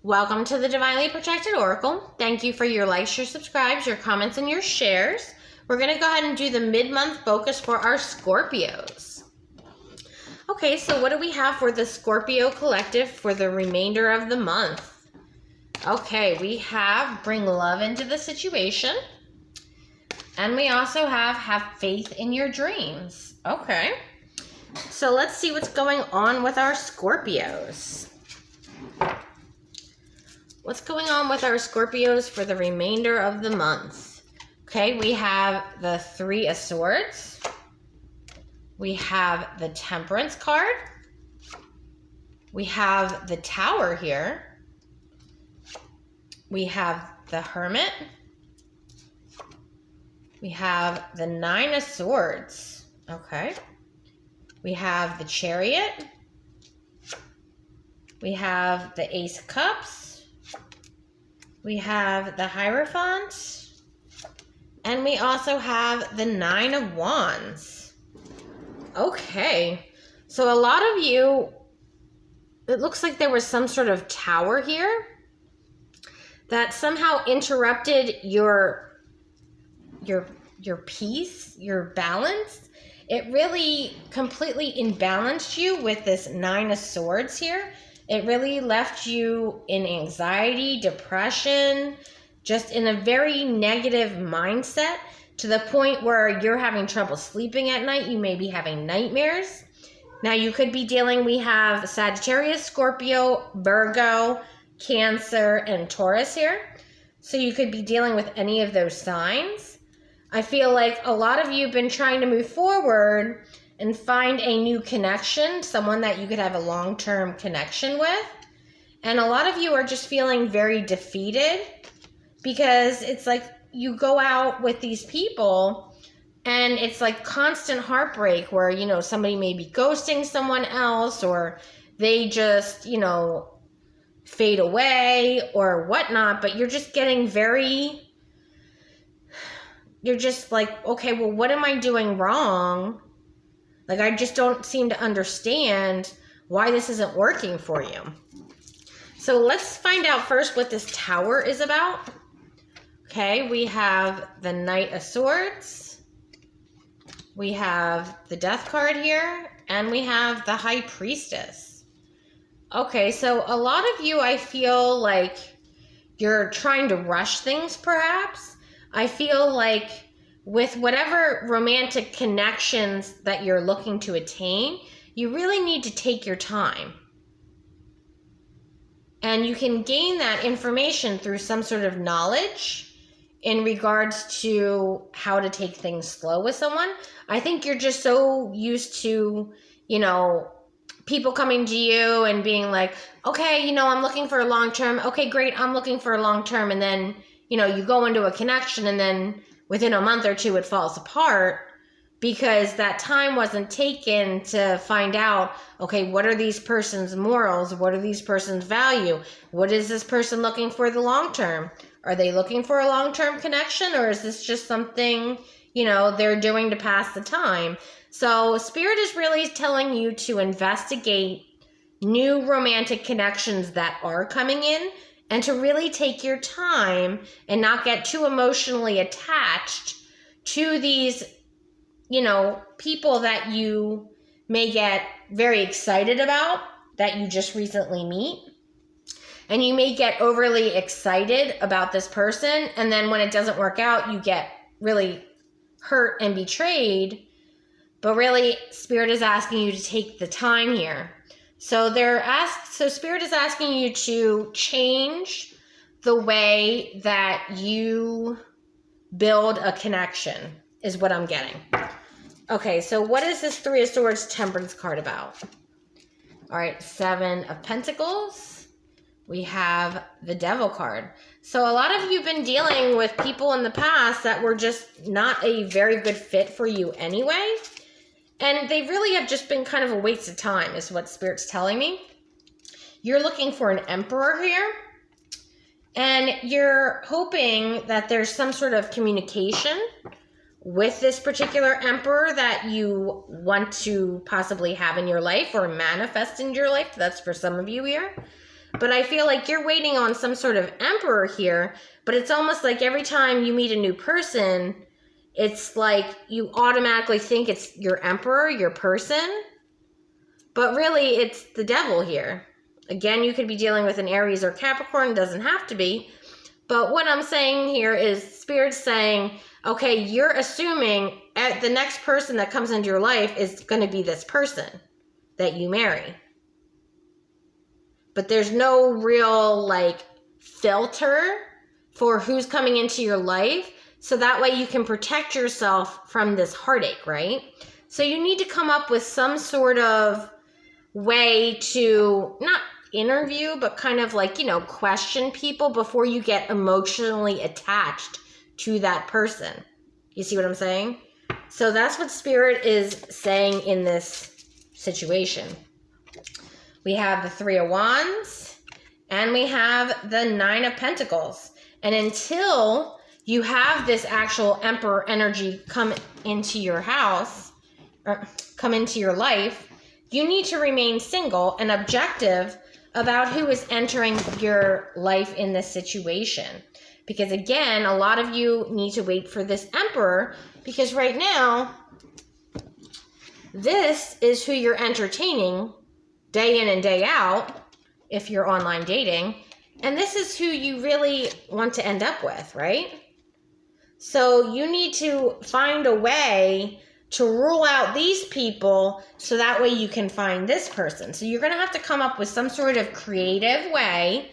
Welcome to the Divinely Protected Oracle. Thank you for your likes, your subscribes, your comments, and your shares. We're going to go ahead and do the mid-month focus for our Scorpios. Okay, so what do we have for the Scorpio collective for the remainder of the month? Okay, we have bring love into the situation. And we also have faith in your dreams. Okay, so let's see what's going on with our Scorpios. What's going on with our Scorpios for the remainder of the month? Okay, we have the Three of Swords. We have the Temperance card. We have the Tower here. We have the Hermit. We have the Nine of Swords. Okay. We have the Chariot. We have the Ace of Cups. We have the Hierophant, and we also have the Nine of Wands. Okay, so a lot of you, it looks like there was some sort of tower here that somehow interrupted your peace, your balance. It really completely imbalanced you with this Nine of Swords here. It really left you in anxiety, depression, just in a very negative mindset to the point where you're having trouble sleeping at night. You may be having nightmares. Now you could be dealing, we have Sagittarius, Scorpio, Virgo, Cancer, and Taurus here. So you could be dealing with any of those signs. I feel like a lot of you have been trying to move forward and find a new connection, someone that you could have a long-term connection with. And a lot of you are just feeling very defeated because it's like you go out with these people and it's like constant heartbreak where, you know, somebody may be ghosting someone else or they just, you know, fade away or whatnot, but you're just getting you're just like, okay, well, what am I doing wrong? Like, I just don't seem to understand why this isn't working for you. So let's find out first what this Tower is about. Okay, we have the Knight of Swords. We have the Death card here. And we have the High Priestess. Okay, so a lot of you, I feel like you're trying to rush things, perhaps. I feel like with whatever romantic connections that you're looking to attain, you really need to take your time. And you can gain that information through some sort of knowledge in regards to how to take things slow with someone. I think you're just so used to, you know, people coming to you and being like, okay, you know, I'm looking for a long term. Okay, great, I'm looking for a long term. And then, you know, you go into a connection and then within a month or two, it falls apart because that time wasn't taken to find out, okay, what are these person's morals? What are these person's value? What is this person looking for the long term? Are they looking for a long-term connection or is this just something, you know, they're doing to pass the time? So Spirit is really telling you to investigate new romantic connections that are coming in and to really take your time and not get too emotionally attached to these, you know, people that you may get very excited about that you just recently meet. And you may get overly excited about this person. And then when it doesn't work out, you get really hurt and betrayed. But really, Spirit is asking you to take the time here. So Spirit is asking you to change the way that you build a connection is what I'm getting. Okay, so what is this Three of Swords Temperance card about? All right, Seven of Pentacles. We have the Devil card. So a lot of you have been dealing with people in the past that were just not a very good fit for you anyway. And they really have just been kind of a waste of time is what Spirit's telling me. You're looking for an Emperor here. And you're hoping that there's some sort of communication with this particular Emperor that you want to possibly have in your life or manifest in your life. That's for some of you here. But I feel like you're waiting on some sort of emperor here, but it's almost like every time you meet a new person, it's like you automatically think it's your emperor, your person, but really it's the devil here. Again, you could be dealing with an Aries or Capricorn, doesn't have to be. But what I'm saying here is Spirit's saying, okay, you're assuming the next person that comes into your life is going to be this person that you marry. But there's no real like filter for who's coming into your life. So that way you can protect yourself from this heartache, right? So you need to come up with some sort of way to not interview, but kind of like, question people before you get emotionally attached to that person. You see what I'm saying? So that's what Spirit is saying in this situation. We have the Three of Wands and we have the Nine of Pentacles. And until you have this actual Emperor energy come into your house, or come into your life, you need to remain single and objective about who is entering your life in this situation. Because again, a lot of you need to wait for this Emperor, because right now, this is who you're entertaining day in and day out, if you're online dating, and this is who you really want to end up with, right? So you need to find a way to rule out these people so that way you can find this person. So you're going to have to come up with some sort of creative way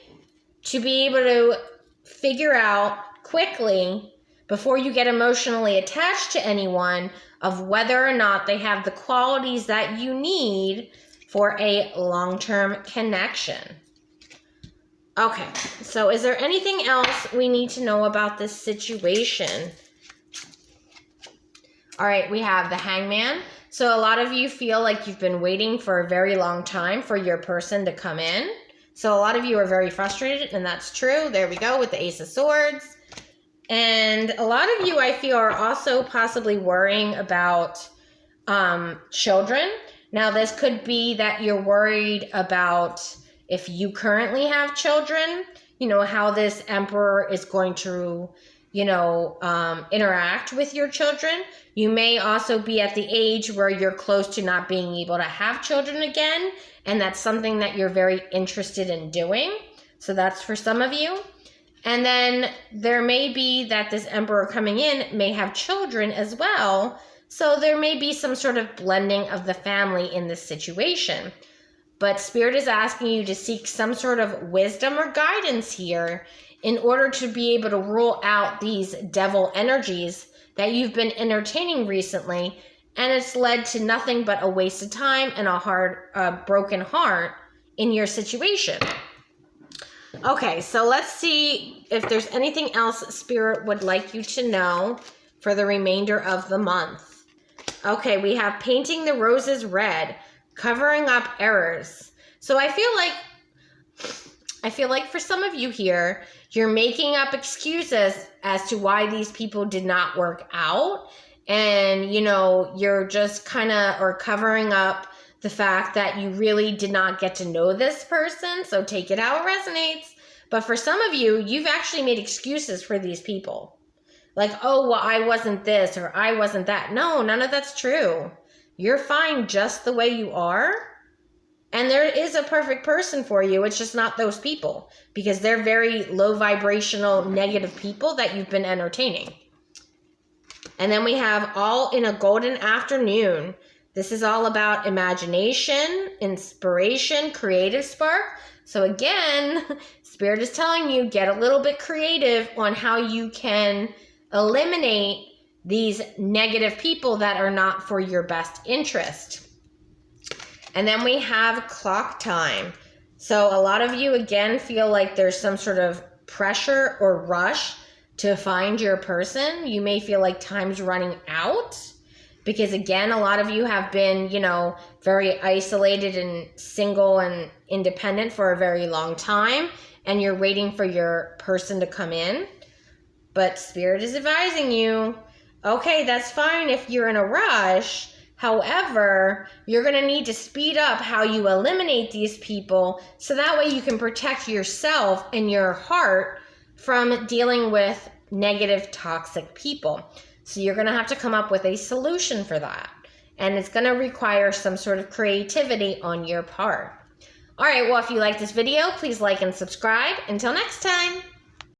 to be able to figure out quickly before you get emotionally attached to anyone of whether or not they have the qualities that you need for a long-term connection. Okay, so is there anything else we need to know about this situation? All right, we have the Hangman. So a lot of you feel like you've been waiting for a very long time for your person to come in. So a lot of you are very frustrated, and that's true. There we go with the Ace of Swords. And a lot of you, I feel, are also possibly worrying about children. Now, this could be that you're worried about if you currently have children, how this Emperor is going to, interact with your children. You may also be at the age where you're close to not being able to have children again, and that's something that you're very interested in doing. So that's for some of you. And then there may be that this Emperor coming in may have children as well. So there may be some sort of blending of the family in this situation. But Spirit is asking you to seek some sort of wisdom or guidance here in order to be able to rule out these devil energies that you've been entertaining recently. And it's led to nothing but a waste of time and a broken heart in your situation. Okay, so let's see if there's anything else Spirit would like you to know for the remainder of the month. Okay, we have painting the roses red, covering up errors. So I feel like for some of you here, you're making up excuses as to why these people did not work out. And, you're just kind of, or covering up the fact that you really did not get to know this person. So take it how it resonates. But for some of you, you've actually made excuses for these people. Like, oh, well, I wasn't this or I wasn't that. No, none of that's true. You're fine just the way you are. And there is a perfect person for you. It's just not those people, because they're very low vibrational, negative people that you've been entertaining. And then we have all in a golden afternoon. This is all about imagination, inspiration, creative spark. So again, Spirit is telling you, get a little bit creative on how you can eliminate these negative people that are not for your best interest. And then we have clock time. So a lot of you, again, feel like there's some sort of pressure or rush to find your person. You may feel like time's running out because, again, a lot of you have been, very isolated and single and independent for a very long time, and you're waiting for your person to come in. But Spirit is advising you, okay, that's fine if you're in a rush. However, you're going to need to speed up how you eliminate these people so that way you can protect yourself and your heart from dealing with negative, toxic people. So you're going to have to come up with a solution for that. And it's going to require some sort of creativity on your part. All right, well, if you like this video, please like and subscribe. Until next time.